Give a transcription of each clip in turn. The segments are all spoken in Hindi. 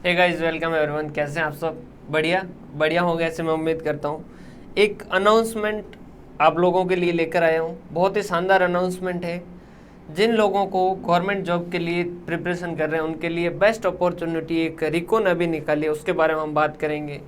Hey guys, welcome everyone. कैसे हैं आप सब? बढ़िया बढ़िया होंगे ऐसे मैं उम्मीद करता हूँ। एक अनाउंसमेंट आप लोगों के लिए लेकर आया हूँ। बहुत ही शानदार अनाउंसमेंट है। जिन लोगों को गवर्नमेंट जॉब के लिए प्रिपरेशन कर रहे हैं उनके लिए बेस्ट अपॉर्चुनिटी एक रिकॉन अभी निकाली है, उसके बारे में हम बात करेंगे।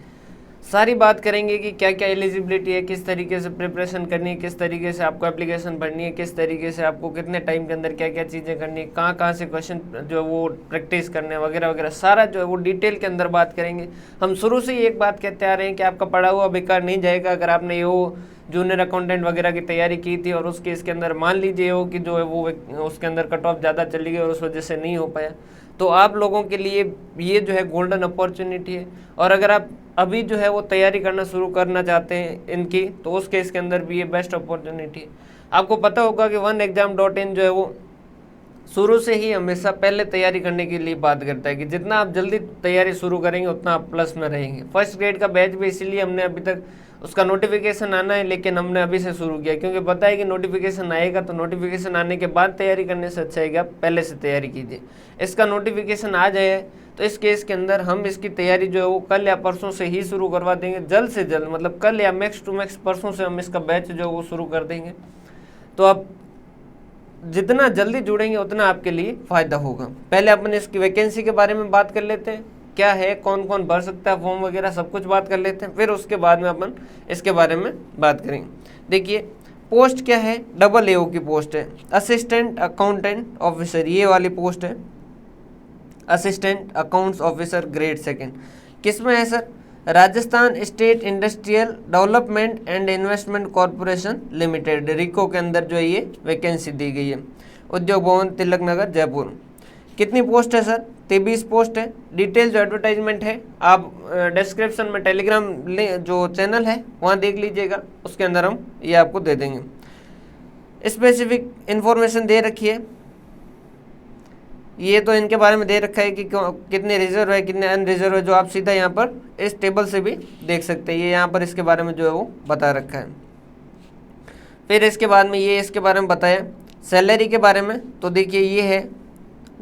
सारी बात करेंगे कि क्या क्या एलिजिबिलिटी है, किस तरीके से प्रिपरेशन करनी है, किस तरीके से आपको एप्लीकेशन भरनी है, किस तरीके से आपको कितने टाइम के अंदर क्या क्या चीज़ें करनी है, कहाँ कहाँ से क्वेश्चन जो है वो प्रैक्टिस करने हैं वगैरह वगैरह, सारा जो है वो डिटेल के अंदर बात करेंगे। हम शुरू से ही एक बात कहते आ रहे हैं कि आपका पढ़ा हुआ बेकार नहीं जाएगा। अगर आपने वो जूनियर अकाउंटेंट वगैरह की तैयारी की थी और उसके इसके अंदर मान लीजिए हो कि जो है वो उसके अंदर कट ऑफ ज़्यादा चली गई और उस वजह से नहीं हो पाया, तो आप लोगों के लिए ये जो है गोल्डन अपॉर्चुनिटी है। और अगर आप अभी जो है वो तैयारी करना शुरू करना चाहते हैं इनकी, तो उस केस के अंदर भी ये बेस्ट अपॉर्चुनिटी है। आपको पता होगा कि oneexam.in जो है वो शुरू से ही हमेशा पहले तैयारी करने के लिए बात करता है कि जितना आप जल्दी तैयारी शुरू करेंगे उतना आप प्लस में रहेंगे। फर्स्ट ग्रेड का बैच भी इसीलिए हमने अभी तक उसका नोटिफिकेशन आना है, लेकिन हमने अभी से शुरू किया क्योंकि पता है कि नोटिफिकेशन आएगा, तो नोटिफिकेशन आने के बाद तैयारी करने से अच्छा है कि आप पहले से तैयारी कीजिए। इसका नोटिफिकेशन आ जाए तो इस केस के अंदर हम इसकी तैयारी जो है वो कल या परसों से ही शुरू करवा देंगे, जल्द से जल्द, मतलब कल या मैक्स टू मैक्स परसों से हम इसका बैच जो है वो शुरू कर देंगे। तो आप जितना जल्दी जुड़ेंगे उतना आपके लिए फ़ायदा होगा। पहले अपन इसकी वैकेंसी के बारे में बात कर लेते हैं, क्या है, कौन कौन भर सकता है फॉर्म वगैरह सब कुछ बात कर लेते हैं, फिर उसके बाद में अपन इसके बारे में बात करेंगे। देखिए पोस्ट क्या है, AAO की पोस्ट है, असिस्टेंट अकाउंटेंट ऑफिसर, ये वाली पोस्ट है, असिस्टेंट अकाउंट्स ऑफिसर ग्रेड 2। किस में है sir? Rajasthan State Industrial Development and Investment Corporation Limited, RIICO के अंदर जो है ये वैकेंसी दी गई है, उद्योग भवन तिलक नगर जयपुर। कितनी पोस्ट है सर? 23 पोस्ट है। डिटेल जो एडवर्टाइजमेंट है आप डिस्क्रिप्शन में टेलीग्राम जो चैनल है वहाँ देख लीजिएगा, उसके अंदर हम ये आपको दे देंगे। स्पेसिफिक इंफॉर्मेशन दे रखी है, ये तो इनके बारे में दे रखा है कि कितने रिजर्व है कितने अनरिजर्व है, जो आप सीधा यहाँ पर इस टेबल से भी देख सकते हैं। ये यहाँ पर इसके बारे में जो है वो बता रखा है। फिर इसके बाद में ये इसके बारे में बताया सैलरी के बारे में, तो देखिए ये है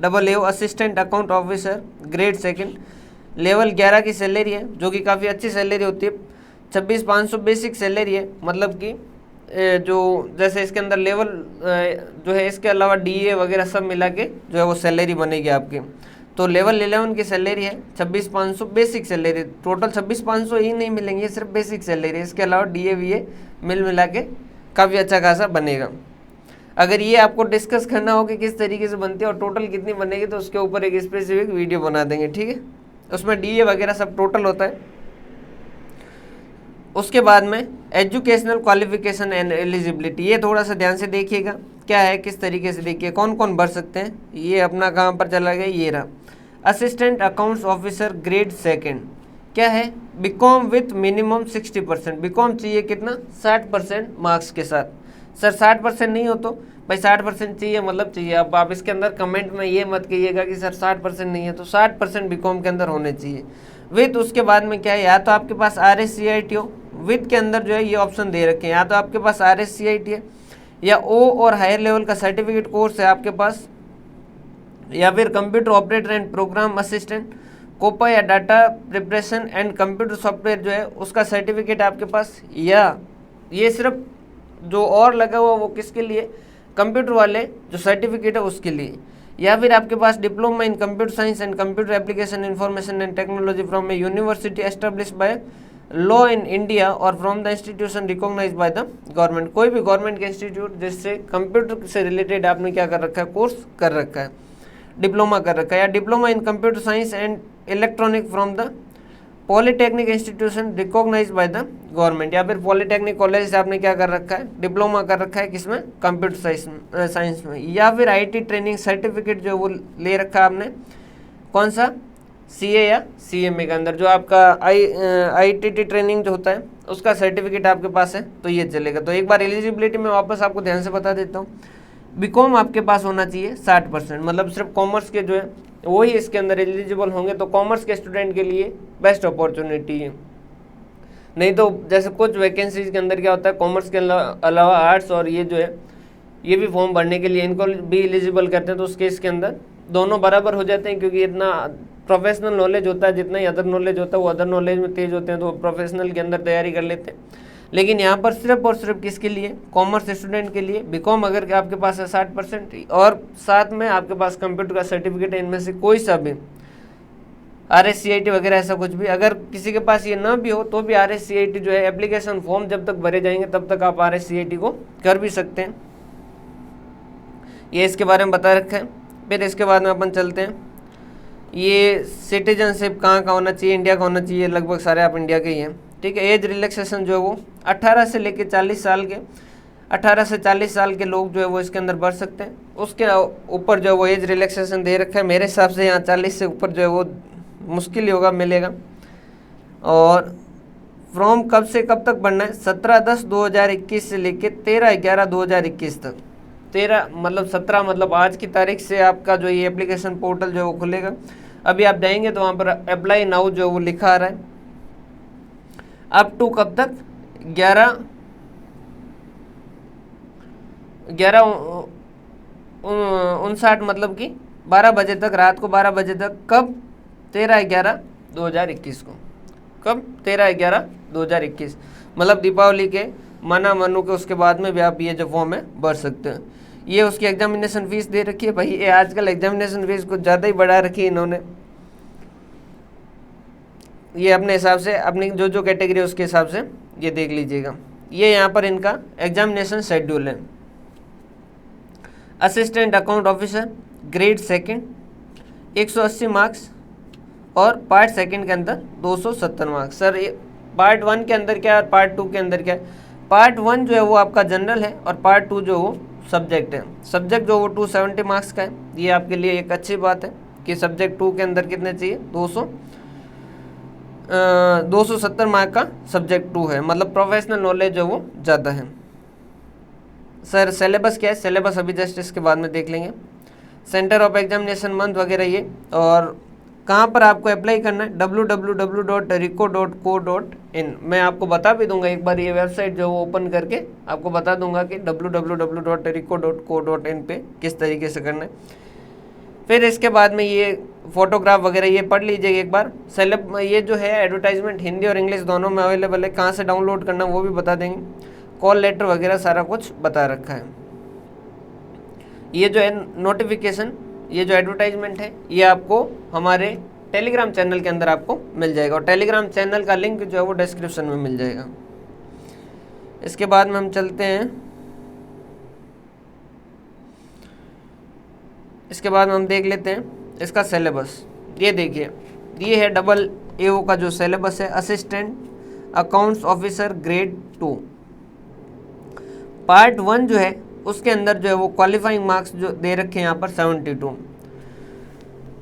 AAO assistant account officer grade 2, level 11 की सैलरी है, जो कि काफ़ी अच्छी सैलरी होती है। 26,500 बेसिक सैलरी है, मतलब कि जो जैसे इसके अंदर लेवल जो है, इसके अलावा DA वगैरह सब मिला के जो है वो सैलरी बनेगी आपकी। तो लेवल 11 की सैलरी है 26,500 बेसिक सैलरी, टोटल 26,500 ही नहीं मिलेंगे, सिर्फ बेसिक सैलरी, इसके अलावा DA VA मिला के काफ़ी अच्छा खासा बनेगा। अगर ये आपको डिस्कस करना हो कि किस तरीके से बनती है और टोटल कितनी बनेगी, तो उसके ऊपर एक स्पेसिफिक वीडियो बना देंगे, ठीक है। उसमें DA वगैरह सब टोटल होता है। उसके बाद में एजुकेशनल क्वालिफिकेशन एंड एलिजिबिलिटी, ये थोड़ा सा ध्यान से देखिएगा क्या है, किस तरीके से देखिए कौन कौन भर सकते हैं। ये अपना कहाँ पर चला गया, ये रहा, असिस्टेंट अकाउंट्स ऑफिसर ग्रेड 2, क्या है, बीकॉम विथ मिनिमम 60%। बीकॉम चाहिए कितना? 60% मार्क्स के साथ। सर 60% नहीं हो तो भाई 60% चाहिए, मतलब चाहिए। अब आप इसके अंदर कमेंट में ये मत कहिएगा कि सर 60% नहीं है, तो 60% बीकॉम के अंदर होने चाहिए। विथ उसके बाद में क्या है, या तो आपके पास RSCIT हो, विथ के अंदर जो है ये ऑप्शन दे रखे हैं, या तो आपके पास RSCIT है, या O और हायर लेवल का सर्टिफिकेट कोर्स है आपके पास, या फिर computer operator and program assistant, COPA या data preparation and computer software जो है उसका सर्टिफिकेट आपके पास, या ये सिर्फ जो और लगा हुआ वो किसके लिए, कंप्यूटर वाले जो सर्टिफिकेट है उसके लिए, या फिर आपके पास diploma in computer science and computer application information and technology from a university established by law in India और from the institution recognise by the government. कोई भी गवर्नमेंट के इंस्टीट्यूट जिससे कंप्यूटर से रिलेटेड आपने क्या कर रखा है, कोर्स कर रखा है, डिप्लोमा कर रखा है, या diploma in computer science and electronic from the polytechnic institution recognise by the government, या फिर पॉलीटेक्निक कॉलेज से आपने क्या कर रखा है, डिप्लोमा कर रखा है किसमें, कंप्यूटर साइंस में, या फिर IT ट्रेनिंग सर्टिफिकेट जो वो ले रखा है आपने, कौन सा, CA या CMA के अंदर, जो आपका ITT ट्रेनिंग जो होता है उसका सर्टिफिकेट आपके पास है, तो ये चलेगा। तो एक बार एलिजिबिलिटी में वापस आपको ध्यान से बता देता हूँ। बीकॉम आपके पास होना चाहिए 60%, मतलब सिर्फ कॉमर्स के जो है वही इसके अंदर एलिजिबल होंगे, तो कॉमर्स के स्टूडेंट के लिए बेस्ट अपॉर्चुनिटी है। नहीं तो जैसे कुछ वैकेंसीज के अंदर क्या होता है, कॉमर्स के अलावा आर्ट्स और ये जो है ये भी फॉर्म भरने के लिए इनको भी एलिजिबल करते हैं, तो उस केस के अंदर दोनों बराबर हो जाते हैं, क्योंकि इतना प्रोफेशनल नॉलेज होता है, जितना ही अदर नॉलेज होता है वो अदर नॉलेज में तेज होते हैं तो प्रोफेशनल के अंदर तैयारी कर लेते हैं। लेकिन यहाँ पर सिर्फ और सिर्फ किसके लिए, कॉमर्स स्टूडेंट के लिए। बीकॉम अगर आपके पास है 60% और साथ में आपके पास कंप्यूटर का सर्टिफिकेट है, इनमें से कोई सा भी RSCIT वगैरह ऐसा कुछ भी, अगर किसी के पास ये ना भी हो तो भी RSCIT जो है एप्लीकेशन फॉर्म जब तक भरे जाएंगे तब तक आप RSCIT को कर भी सकते हैं। ये इसके बारे में बता रखा है। फिर इसके बाद में अपन चलते हैं, ये सिटीजनशिप कहाँ का होना चाहिए, इंडिया का होना चाहिए, लगभग सारे आप इंडिया के ही हैं, ठीक है। एज रिलैक्सेशन जो है वो 18 से लेकर 40 साल के 18 से 40 साल के लोग जो है वो इसके अंदर बढ़ सकते हैं। उसके ऊपर जो है वो एज रिलैक्सेशन दे रखा है। मेरे हिसाब से यहाँ 40 से ऊपर जो है वो मुश्किल ही होगा मिलेगा। और फ्रॉम कब से कब तक बढ़ना है, 17/10/2021 से लेकर 13/11/2021 तक। 13 मतलब 17 मतलब आज की तारीख से आपका जो ये एप्लीकेशन पोर्टल जो है वो खुलेगा। अभी आप जाएंगे तो वहाँ पर अप्लाई नाउ जो वो लिखा आ रहा है। अप टू कब तक, 11:59 मतलब कि 12 बजे तक, रात को 12 बजे तक। कब, 13/11/2021 को। कब, 13/11/2021 मतलब दीपावली के मनु के उसके बाद में भी आप ये जो फॉर्म है भर सकते हैं। ये उसकी एग्जामिनेशन फीस दे रखी है भाई। ये आजकल एग्जामिनेशन फीस कुछ ज़्यादा ही बढ़ा रखी है इन्होंने। ये अपने हिसाब से अपनी जो जो कैटेगरी है उसके हिसाब से ये देख लीजिएगा। ये यहाँ पर इनका एग्जामिनेशन शेड्यूल है। Assistant account officer grade 2 180 marks और पार्ट 2 के अंदर 270 मार्क्स। सर ये पार्ट 1 के अंदर क्या है और पार्ट 2 के अंदर क्या है? पार्ट 1 जो है वो आपका जनरल है और पार्ट 2 जो वो सब्जेक्ट है। सब्जेक्ट जो वो 270 मार्क्स का है। ये आपके लिए एक अच्छी बात है कि सब्जेक्ट 2 के अंदर कितने चाहिए, 270 मार्क का सब्जेक्ट 2 है, मतलब प्रोफेशनल नॉलेज जो वो ज़्यादा है। सर सिलेबस क्या है, सिलेबस अभी जस्ट इसके बाद में देख लेंगे। सेंटर ऑफ एग्जामिनेशन मंथ वगैरह ये, और कहाँ पर आपको अप्लाई करना है, www.rico.co.in। मैं आपको बता भी दूंगा एक बार, ये वेबसाइट जो ओपन करके आपको बता दूंगा कि www.rico.co.in पे किस तरीके से करना है। फिर इसके बाद में ये फोटोग्राफ वगैरह ये पढ़ लीजिएगा एक बार। ये जो है एडवर्टाइजमेंट हिंदी और इंग्लिश दोनों में अवेलेबल है। कहाँ से डाउनलोड करना वो भी बता देंगे। कॉल लेटर वगैरह सारा कुछ बता रखा है। ये जो है नोटिफिकेशन, ये जो एडवर्टाइजमेंट है ये आपको हमारे टेलीग्राम चैनल के अंदर आपको मिल जाएगा और टेलीग्राम चैनल का लिंक जो है वो डिस्क्रिप्शन में मिल जाएगा। इसके बाद में हम चलते हैं, इसके बाद में हम देख लेते हैं इसका सिलेबस। ये देखिए, ये है AAO का जो सिलेबस है, assistant accounts officer grade 2। Part 1 जो है उसके अंदर जो है वो क्वालिफाइंग मार्क्स जो दे रखे हैं यहाँ पर 72।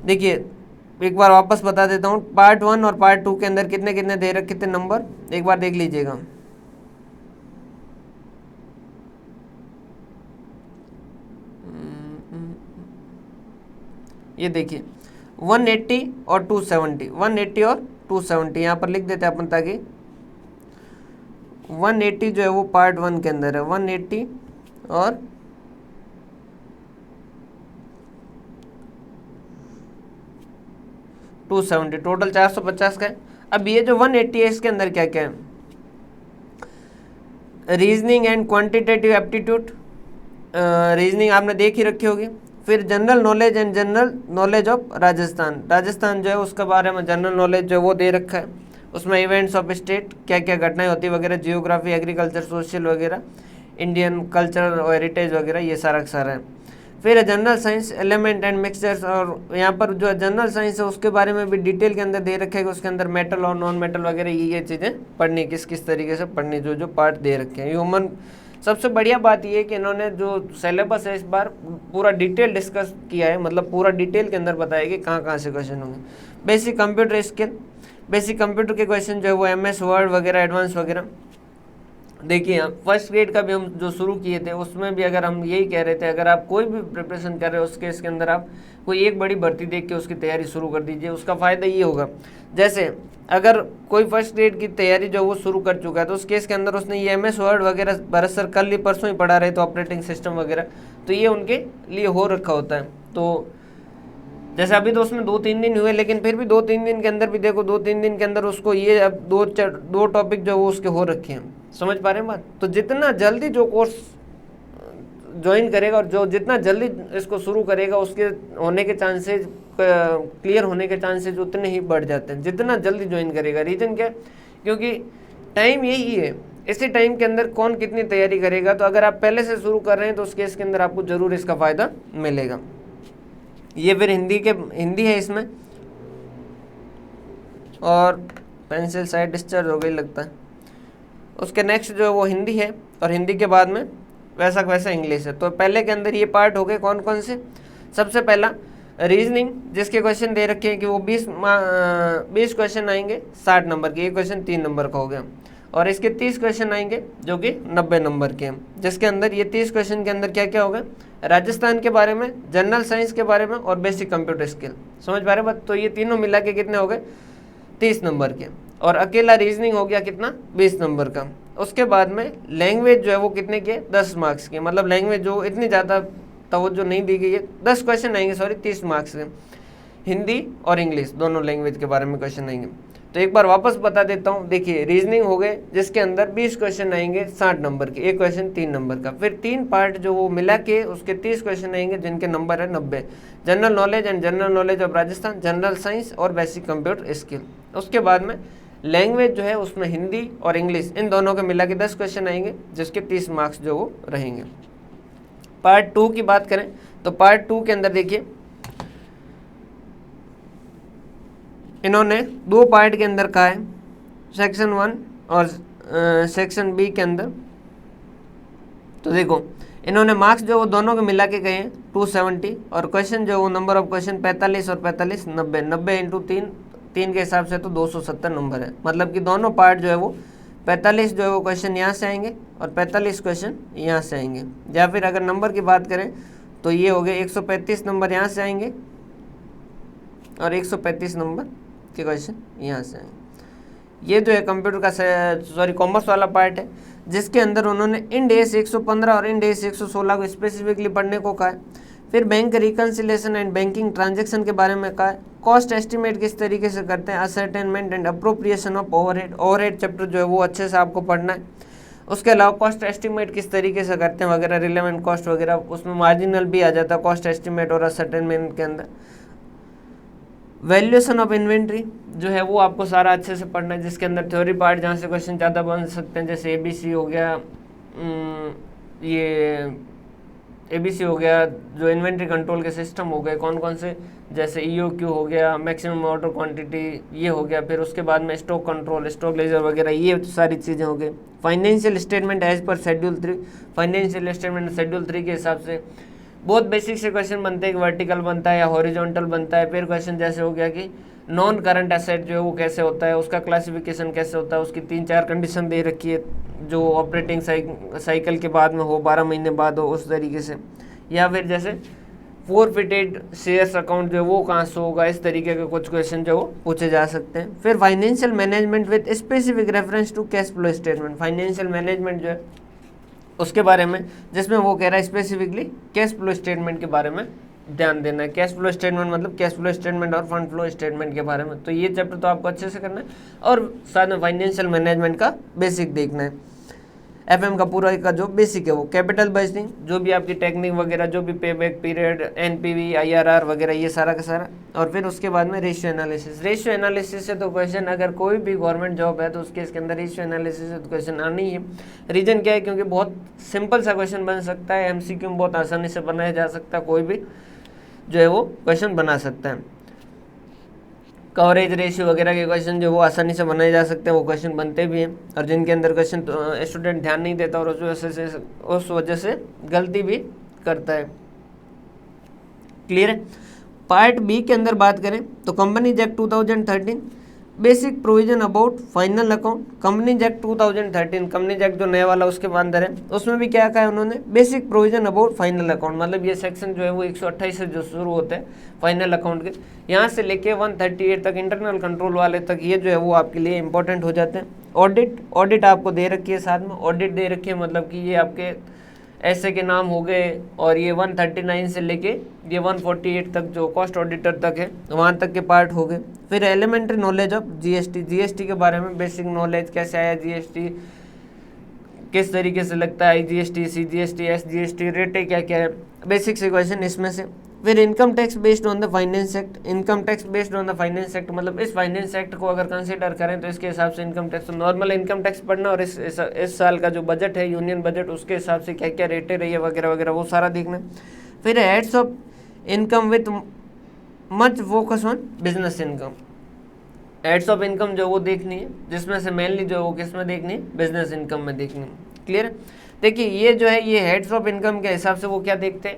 देखिए एक बार वापस बता देता हूँ, पार्ट 1 और पार्ट 2 के अंदर कितने कितने दे रखे थे नंबर, एक बार देख लीजिएगा। ये देखिए 180 और 270, 180 और 270 यहाँ पर लिख देते हैं अपन, ताकि 180 जो है वो पार्ट 1 के अंदर है, 180 और 270, टोटल 450 का है। अब ये जो 180 है इसके अंदर क्या क्या है, reasoning and quantitative aptitude, reasoning आपने देख ही रखी होगी। फिर general knowledge and general knowledge of Rajasthan जो है उसके बारे में जनरल नॉलेज जो है वो दे रखा है। उसमें इवेंट्स ऑफ स्टेट, क्या क्या घटनाएं होती वगैरह, जियोग्राफी, एग्रीकल्चर, सोशल वगैरह, इंडियन कल्चर और हेरिटेज वगैरह, ये सारा का सारा है। फिर general science, element and mixtures, और यहाँ पर जो जनरल साइंस है उसके बारे में भी डिटेल के अंदर दे रखे हैं। उसके अंदर मेटल और नॉन मेटल वगैरह ये चीज़ें पढ़नी, किस किस तरीके से पढ़नी, जो जो पार्ट दे रखे हैं। ह्यूमन, सबसे बढ़िया बात ये है कि इन्होंने जो सिलेबस है इस बार पूरा डिटेल डिस्कस किया है, मतलब पूरा डिटेल के अंदर बताया कि कहाँ कहाँ से क्वेश्चन होंगे। Basic computer skill, basic computer के क्वेश्चन जो है वो MS वर्ड वगैरह, एडवांस वगैरह। देखिए फर्स्ट ग्रेड का भी हम जो शुरू किए थे उसमें भी अगर हम यही कह रहे थे, अगर आप कोई भी प्रिपरेशन कर रहे हो उसके इसके अंदर आप कोई एक बड़ी भर्ती देख के उसकी तैयारी शुरू कर दीजिए। उसका फ़ायदा ये होगा, जैसे अगर कोई फर्स्ट ग्रेड की तैयारी जो वो शुरू कर चुका है तो उस केस के अंदर उसने ये MS वर्ड वगैरह भरत सर कल ही परसों ही पढ़ा रहे तो ऑपरेटिंग सिस्टम वगैरह, तो ये उनके लिए हो रखा होता है। तो जैसे अभी तो उसमें 2-3 दिन हुए, लेकिन फिर भी 2-3 दिन के अंदर भी देखो, 2-3 दिन के अंदर उसको ये अब दो टॉपिक जो वो उसके हो रखे हैं। समझ पा रहे हैं बात? तो जितना जल्दी जो कोर्स ज्वाइन करेगा और जो जितना जल्दी इसको शुरू करेगा, उसके होने के चांसेस, क्लियर होने के चांसेस उतने ही बढ़ जाते हैं जितना जल्दी ज्वाइन करेगा। रीज़न क्या? क्योंकि टाइम यही है, इसी टाइम के अंदर कौन कितनी तैयारी करेगा। तो अगर आप पहले से शुरू कर रहे हैं तो उस केस के अंदर आपको ज़रूर इसका फ़ायदा मिलेगा। ये फिर हिंदी है इसमें, और पेंसिल साइड डिस्चार्ज हो गई लगता है। उसके नेक्स्ट जो है वो हिंदी है, और हिंदी के बाद में वैसा वैसा इंग्लिश है। तो पहले के अंदर ये पार्ट हो गए कौन कौन से। सबसे पहला रीजनिंग, जिसके क्वेश्चन दे रखे हैं कि वो 20 क्वेश्चन आएंगे 60 नंबर के, ये क्वेश्चन 3 नंबर का हो गया। और इसके 30 क्वेश्चन आएंगे जो कि 90 नंबर के हैं, जिसके अंदर ये 30 क्वेश्चन के अंदर क्या क्या होगा, राजस्थान के बारे में, जनरल साइंस के बारे में और बेसिक कंप्यूटर स्किल। समझ पा रहे बात? तो ये तीनों मिला के कितने हो गए, 30 नंबर के। और अकेला रीजनिंग हो गया कितना, 20 नंबर का। उसके बाद में लैंग्वेज जो है वो कितने के, 10 मार्क्स के। मतलब लैंग्वेज जो इतनी ज़्यादा तवज्जो नहीं दी गई है, 10 क्वेश्चन आएंगे, सॉरी 30 मार्क्स के। हिंदी और इंग्लिश दोनों लैंग्वेज के बारे में क्वेश्चन आएंगे। तो एक बार वापस बता देता हूँ, देखिए रीजनिंग हो गए जिसके अंदर 20 क्वेश्चन आएंगे 60 नंबर के, एक क्वेश्चन 3 नंबर का। फिर 3 पार्ट जो वो मिला के उसके 30 क्वेश्चन आएंगे जिनके नंबर है 90। General knowledge and general knowledge of Rajasthan, general science और बेसिक कंप्यूटर स्किल। उसके बाद में लैंग्वेज जो है उसमें हिंदी और इंग्लिश, इन दोनों के मिला के 10 क्वेश्चन आएंगे जिसके 30 मार्क्स जो वो रहेंगे। पार्ट 2 की बात करें तो पार्ट 2 के अंदर देखिए इन्होंने 2 पार्ट के अंदर कहा है, सेक्शन 1 और सेक्शन बी के अंदर। तो देखो इन्होंने मार्क्स जो वो दोनों के मिला के कहे हैं 270, और क्वेश्चन जो वो नंबर ऑफ क्वेश्चन 45 और 45 90, 90 इंटू 3 के हिसाब से तो 270 नंबर है। मतलब कि दोनों पार्ट जो है वो 45 जो है वो क्वेश्चन यहाँ से आएंगे और 45 क्वेश्चन यहाँ से आएंगे। या फिर अगर नंबर की बात करें तो ये हो गए 135 नंबर यहाँ से आएंगे और 135 नंबर के क्वेश्चन यहाँ से आएंगे। ये जो है कंप्यूटर का कॉमर्स वाला पार्ट है, जिसके अंदर उन्होंने इंड एस 115 और इंड एस 116 को स्पेसिफिकली पढ़ने को कहा है। फिर bank reconciliation and banking transaction के बारे में कहा है। कॉस्ट एस्टिमेट किस तरीके से करते हैं, ascertainment and appropriation of overhead chapter जो है वो अच्छे से आपको पढ़ना है। उसके अलावा कॉस्ट एस्टिमेट किस तरीके से करते हैं वगैरह, रिलेवेंट कॉस्ट वगैरह, उसमें मार्जिनल भी आ जाता है कॉस्ट एस्टिमेट और असर्टेनमेंट के अंदर। वैल्यूएशन ऑफ इन्वेंट्री जो है वो आपको सारा अच्छे से पढ़ना है, जिसके अंदर थ्योरी पार्ट जहाँ से क्वेश्चन ज़्यादा बन सकते हैं, जैसे एबीसी हो गया, ये एबीसी हो गया, जो इन्वेंट्री कंट्रोल के सिस्टम हो गए कौन कौन से, जैसे ईओक्यू हो गया, मैक्सिमम ऑर्डर क्वांटिटी ये हो गया। फिर उसके बाद में स्टॉक कंट्रोल, स्टॉक लेजर वगैरह, ये सारी चीज़ें हो गई। Financial statement as per schedule 3, financial statement schedule 3 के हिसाब से बहुत बेसिक से क्वेश्चन बनते हैं, वर्टिकल बनता है या हॉरिजॉन्टल बनता है। फिर क्वेश्चन जैसे हो गया कि नॉन करंट एसेट जो है वो कैसे होता है, उसका क्लासिफिकेशन कैसे होता है, उसकी 3-4 कंडीशन दे रखी है जो ऑपरेटिंग साइकिल के बाद में हो, 12 महीने बाद हो, उस तरीके से। या फिर जैसे फोरफिटेड शेयर्स अकाउंट जो है वो कहाँ से होगा, इस तरीके के कुछ क्वेश्चन जो पूछे जा सकते हैं। फिर financial management with specific reference to cash flow statement, financial management जो है उसके बारे में, जिसमें वो कह रहा है स्पेसिफिकली कैश फ्लो स्टेटमेंट के बारे में ध्यान देना है। कैश फ्लो स्टेटमेंट मतलब कैश फ्लो स्टेटमेंट और फंड फ्लो स्टेटमेंट के बारे में। तो ये चैप्टर तो आपको अच्छे से करना है, और साथ में फाइनेंशियल मैनेजमेंट का बेसिक देखना है। एफएम का पूरा का जो बेसिक है वो कैपिटल बजटिंग, जो भी आपकी टेक्निक वगैरह, जो भी पे बैक पीरियड, एनपीवी, आईआरआर वगैरह, ये सारा का सारा। और फिर उसके बाद में रेशियो एनालिसिस। रेशियो एनालिसिस से तो क्वेश्चन, अगर कोई भी गवर्नमेंट जॉब है तो उसके इसके अंदर रेशियो एनालिसिस से तो क्वेश्चन आना ही है। रीजन क्या है, क्योंकि बहुत सिंपल सा क्वेश्चन बन सकता है, एमसीक्यू में बहुत आसानी से बनाया जा सकता है, कोई भी जो है वो क्वेश्चन बना सकता है। कवरेज रेशियो वगैरह के क्वेश्चन जो वो आसानी से बनाए जा सकते हैं, वो क्वेश्चन बनते भी हैं, और जिनके अंदर क्वेश्चन स्टूडेंट ध्यान नहीं देता और उस वजह से गलती भी करता है। क्लियर है। पार्ट बी के अंदर बात करें तो companies act 2013, basic provision about final account. Companies act 2013, companies act जो नया वाला उसके अंदर है, उसमें भी क्या कहा है उन्होंने, basic provision about final account. मतलब ये सेक्शन जो है वो 128 से जो शुरू होते हैं फाइनल अकाउंट के, यहाँ से लेके 138 तक, इंटरनल कंट्रोल वाले तक, ये जो है वो आपके लिए इंपॉर्टेंट हो जाते हैं। ऑडिट आपको दे रखी है, साथ में ऑडिट दे रखी है, मतलब कि ये आपके ऐसे के नाम हो गए, और ये 139 से लेके ये 148 तक जो कॉस्ट ऑडिटर तक है वहाँ तक के पार्ट हो गए। फिर elementary knowledge of GST, GST के बारे में बेसिक नॉलेज, कैसे आया जीएसटी, किस तरीके से लगता है जीएसटी, सीजीएसटी, एसजीएसटी, रेटें क्या क्या है, बेसिक से क्वेश्चन इसमें से। फिर income tax based on the finance act, income tax based on the finance act मतलब इस फाइनेंस एक्ट को अगर कंसीडर करें तो इसके हिसाब से इनकम टैक्स, तो नॉर्मल इनकम टैक्स पढ़ना, और इस साल का जो बजट है यूनियन बजट उसके हिसाब से क्या क्या रेटें रही है वगैरह वगैरह वो सारा देखना। फिर heads of income with much focus on business income, heads of income जो वो देखनी है, जिसमें से मेनली जो वो किस में देखनी है, बिजनेस इनकम में देखनी है। क्लियर है? देखिए ये जो है ये हेड्स ऑफ इनकम के हिसाब से वो क्या देखते हैं,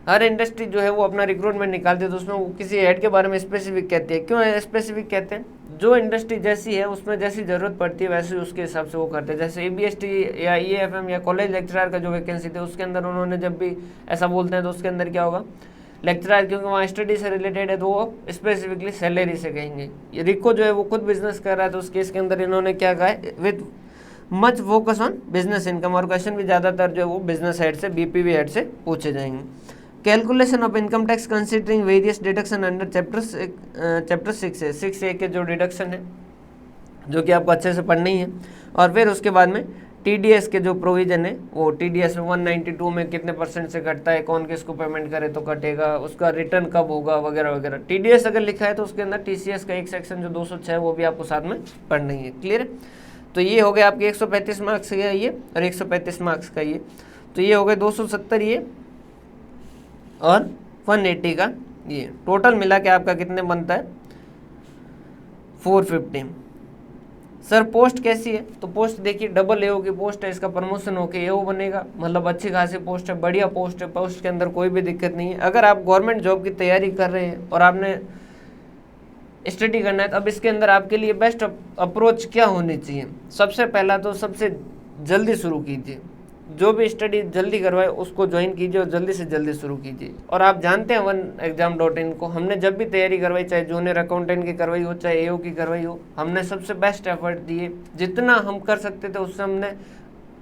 हर इंडस्ट्री जो है वो अपना रिक्रूटमेंट निकालती है तो उसमें वो किसी हेड के बारे में स्पेसिफिक कहती है। क्यों स्पेसिफिक कहते हैं? जो इंडस्ट्री जैसी है उसमें जैसी ज़रूरत पड़ती है वैसे उसके हिसाब से वो करते हैं। जैसे ABST या EFM या कॉलेज लेक्चरर का जो वैकेंसी थे उसके अंदर उन्होंने जब भी ऐसा बोलते हैं तो उसके अंदर क्या होगा, लेक्चरर, क्योंकि वहाँ स्टडी से रिलेटेड है तो वो स्पेसिफिकली सैलरी से कहेंगे। ये रिको जो है वो खुद बिजनेस कर रहा है तो उस केस के अंदर इन्होंने क्या कहा है, with much focus on business income, और क्वेश्चन भी ज़्यादातर जो है वो बिजनेस हेड से, BPV हेड से पूछे जाएंगे। Calculation of income tax considering various deduction under chapter 6A के जो डिडक्शन है जो कि आपको अच्छे से पढ़ना ही है। और फिर उसके बाद में TDS के जो प्रोविजन है वो TDS में 192 में कितने % से कटता है, कौन किसको पेमेंट करे तो कटेगा, उसका रिटर्न कब होगा वगैरह वगैरह। TDS अगर लिखा है तो उसके अंदर TCS का एक सेक्शन जो 206 है वो भी आपको साथ में पढ़ना ही है। क्लियर है? तो ये हो गया आपके 135 मार्क्स का ये और 135 मार्क्स का ये, तो ये हो गए 270 ये और 180 का ये, टोटल मिला के आपका कितने बनता है, 450। सर पोस्ट कैसी है? तो पोस्ट देखिए डबल AO की पोस्ट है, इसका प्रमोशन होके AO बनेगा, मतलब अच्छी खासी पोस्ट है, बढ़िया पोस्ट है, पोस्ट के अंदर कोई भी दिक्कत नहीं है। अगर आप गवर्नमेंट जॉब की तैयारी कर रहे हैं और आपने स्टडी करना है तो अब इसके अंदर आपके लिए बेस्ट अप्रोच क्या होनी चाहिए, सबसे पहला तो सबसे जल्दी शुरू कीजिए, जो भी स्टडी जल्दी करवाए उसको ज्वाइन कीजिए और जल्दी से जल्दी शुरू कीजिए। और आप जानते हैं OneExam.in को हमने जब भी तैयारी करवाई, चाहे जूनियर अकाउंटेंट की करवाई हो चाहे AO की करवाई हो, हमने सबसे बेस्ट एफर्ट दिए, जितना हम कर सकते थे उससे हमने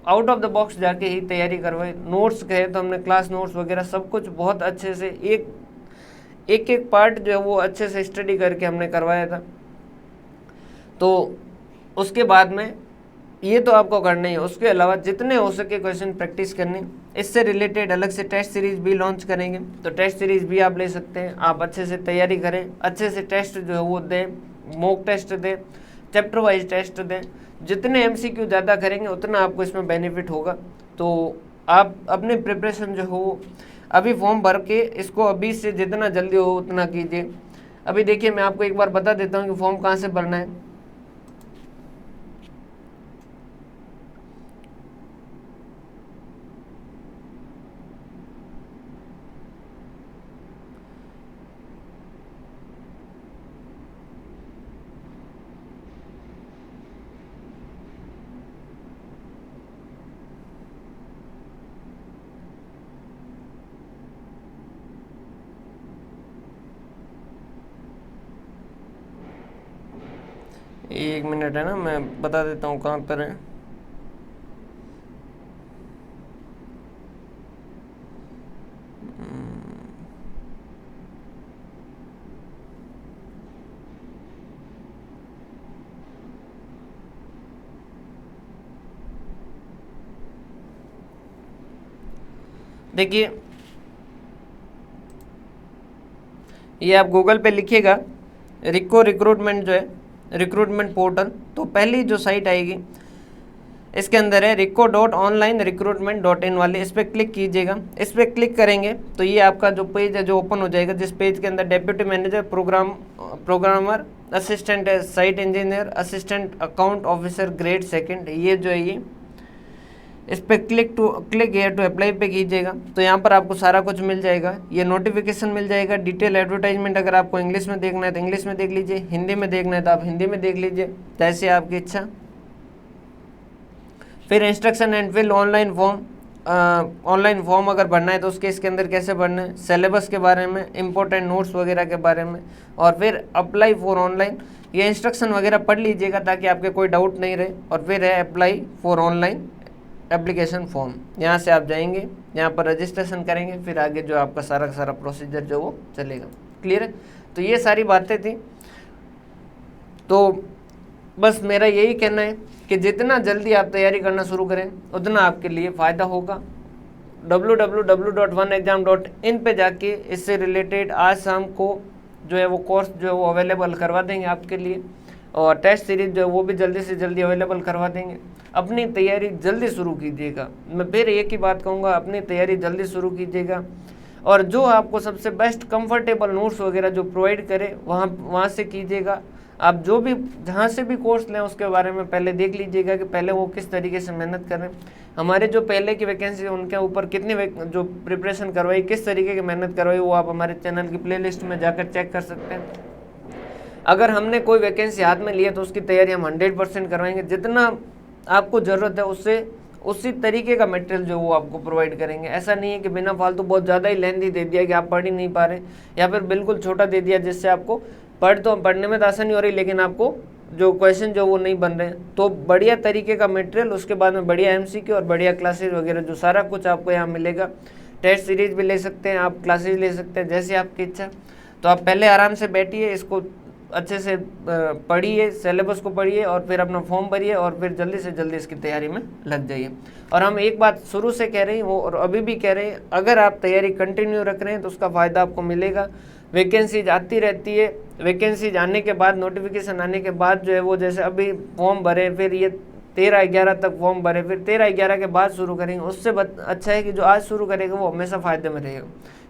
आउट ऑफ द बॉक्स जाके ही तैयारी करवाई। नोट्स कहे तो हमने क्लास नोट्स वगैरह सब कुछ बहुत अच्छे से एक पार्ट जो है वो अच्छे से स्टडी करके हमने करवाया था। तो उसके बाद में ये तो आपको करना ही है, उसके अलावा जितने हो सके क्वेश्चन प्रैक्टिस करनी। इससे रिलेटेड अलग से टेस्ट सीरीज भी लॉन्च करेंगे, तो टेस्ट सीरीज भी आप ले सकते हैं। आप अच्छे से तैयारी करें, अच्छे से टेस्ट जो है वो दें, मॉक टेस्ट दें, चैप्टर वाइज टेस्ट दें। जितने MCQ ज़्यादा करेंगे उतना आपको इसमें बेनिफिट होगा। तो आप अपने प्रिपरेशन जो हो अभी फॉर्म भर के इसको अभी से जितना जल्दी हो उतना कीजिए। अभी देखिए मैं आपको एक बार बता देता हूँ कि फॉर्म कहाँ से भरना है। एक मिनट है ना, मैं बता देता हूँ कहाँ पर है। देखिए ये आप गूगल पे लिखिएगा रिको रिक्रूटमेंट जो है, रिक्रूटमेंट पोर्टल, तो पहली जो साइट आएगी इसके अंदर है rico.online-recruitment.in वाली, इस पर क्लिक कीजिएगा। इस पर क्लिक करेंगे तो ये आपका जो पेज है जो ओपन हो जाएगा, जिस पेज के अंदर deputy manager, programmer, assistant site engineer, assistant account officer grade 2 ये जो है ये, इस पर क्लिक हेयर टू अप्लाई पे कीजिएगा। तो यहाँ पर आपको सारा कुछ मिल जाएगा, ये नोटिफिकेशन मिल जाएगा, डिटेल एडवर्टाइजमेंट अगर आपको इंग्लिश में देखना है तो इंग्लिश में देख लीजिए, हिंदी में देखना है तो आप हिंदी में देख लीजिए, जैसे आपकी इच्छा। फिर instruction and fill online form अगर भरना है तो उसके इसके अंदर कैसे भरना है, सिलेबस के बारे में, इंपॉर्टेंट नोट्स वगैरह के बारे में, और फिर अप्लाई फॉर ऑनलाइन, ये इंस्ट्रक्शन वगैरह पढ़ लीजिएगा ताकि आपके कोई डाउट नहीं रहे। और फिर है apply for online application form, यहाँ से आप जाएंगे यहाँ पर रजिस्ट्रेशन करेंगे, फिर आगे जो आपका सारा का सारा प्रोसीजर जो वो चलेगा। क्लियर है? तो ये सारी बातें थी। तो बस मेरा यही कहना है कि जितना जल्दी आप तैयारी करना शुरू करें उतना आपके लिए फ़ायदा होगा। www.oneexam.in पे जाके इससे रिलेटेड आज शाम को जो है वो कोर्स जो है वो अवेलेबल करवा देंगे आपके लिए, और टेस्ट सीरीज जो है वो भी जल्दी से जल्दी अवेलेबल करवा देंगे। अपनी तैयारी जल्दी शुरू कीजिएगा। मैं फिर एक ही बात कहूँगा, अपनी तैयारी जल्दी शुरू कीजिएगा, और जो आपको सबसे बेस्ट कंफर्टेबल नोट्स वगैरह जो प्रोवाइड करे वहाँ से कीजिएगा। आप जो भी जहाँ से भी कोर्स लें उसके बारे में पहले देख लीजिएगा कि पहले वो किस तरीके से मेहनत कर रहे हैं। हमारे जो पहले की वैकेंसी है उनके ऊपर कितनी जो प्रिपरेशन करवाई, किस तरीके की मेहनत करवाई, वो आप हमारे चैनल की प्लेलिस्ट में जाकर चेक कर सकते हैं। अगर हमने कोई वैकेंसी हाथ में ली है तो उसकी तैयारी हम 100% करवाएंगे। जितना आपको ज़रूरत है उससे उसी तरीके का मटेरियल जो वो आपको प्रोवाइड करेंगे। ऐसा नहीं है कि बिना फालतू बहुत ज़्यादा ही लेंथी दे दिया कि आप पढ़ ही नहीं पा रहे, या फिर बिल्कुल छोटा दे दिया जिससे आपको पढ़ने में तो आसानी हो रही लेकिन आपको जो क्वेश्चन जो वो नहीं बन रहे हैं। तो बढ़िया तरीके का मटेरियल, उसके बाद में बढ़िया MCQ और बढ़िया क्लासेज वगैरह जो सारा कुछ आपको यहाँ मिलेगा। टेस्ट सीरीज भी ले सकते हैं आप, क्लासेज ले सकते हैं, जैसे आपकी इच्छा। तो आप पहले आराम से बैठिए, इसको अच्छे से पढ़िए, सिलेबस को पढ़िए, और फिर अपना फॉर्म भरिए, और फिर जल्दी से जल्दी इसकी तैयारी में लग जाइए। और हम एक बात शुरू से कह रहे हैं वो, और अभी भी कह रहे हैं, अगर आप तैयारी कंटिन्यू रख रहे हैं तो उसका फ़ायदा आपको मिलेगा। वैकेंसीज आती रहती है, वैकेंसीज आने के बाद, नोटिफिकेशन आने के बाद जो है वो, जैसे अभी फॉर्म भरे, फिर ये 13/11 तक फॉर्म भरे, फिर 13/11 के बाद शुरू करेंगे, उससे अच्छा है कि जो आज शुरू करेगा वो हमेशा फ़ायदे में रहेगा।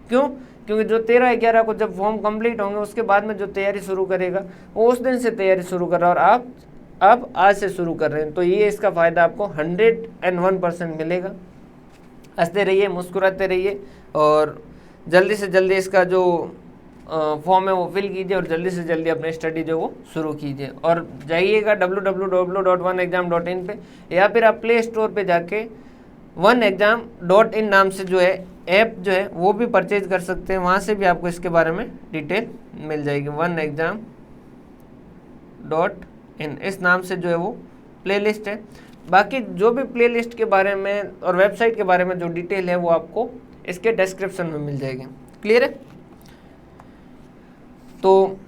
क्यों? क्योंकि जो 13/11 को जब फॉर्म कंप्लीट होंगे उसके बाद में जो तैयारी शुरू करेगा वो उस दिन से तैयारी शुरू कर रहा है, और आप आज से शुरू कर रहे हैं। तो ये इसका फ़ायदा आपको 101% मिलेगा। हंसते रहिए, मुस्कुराते रहिए, और जल्दी से जल्दी इसका जो फॉर्म है वो फिल कीजिए, और जल्दी से जल्दी अपनी स्टडी जो वो शुरू कीजिए। और जाइएगा www.oneexam.in पे, या फिर आप प्ले स्टोर पे जाके oneexam.in नाम से जो है ऐप जो है वो भी परचेज कर सकते हैं। वहाँ से भी आपको इसके बारे में डिटेल मिल जाएगी। oneexam.in इस नाम से जो है वो प्लेलिस्ट है। बाकी जो भी प्लेलिस्ट के बारे में और वेबसाइट के बारे में जो डिटेल है वो आपको इसके डिस्क्रिप्शन में मिल जाएगी। क्लियर है? तो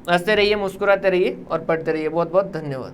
हंसते रहिए, मुस्कुराते रहिए और पढ़ते रहिए। बहुत बहुत धन्यवाद।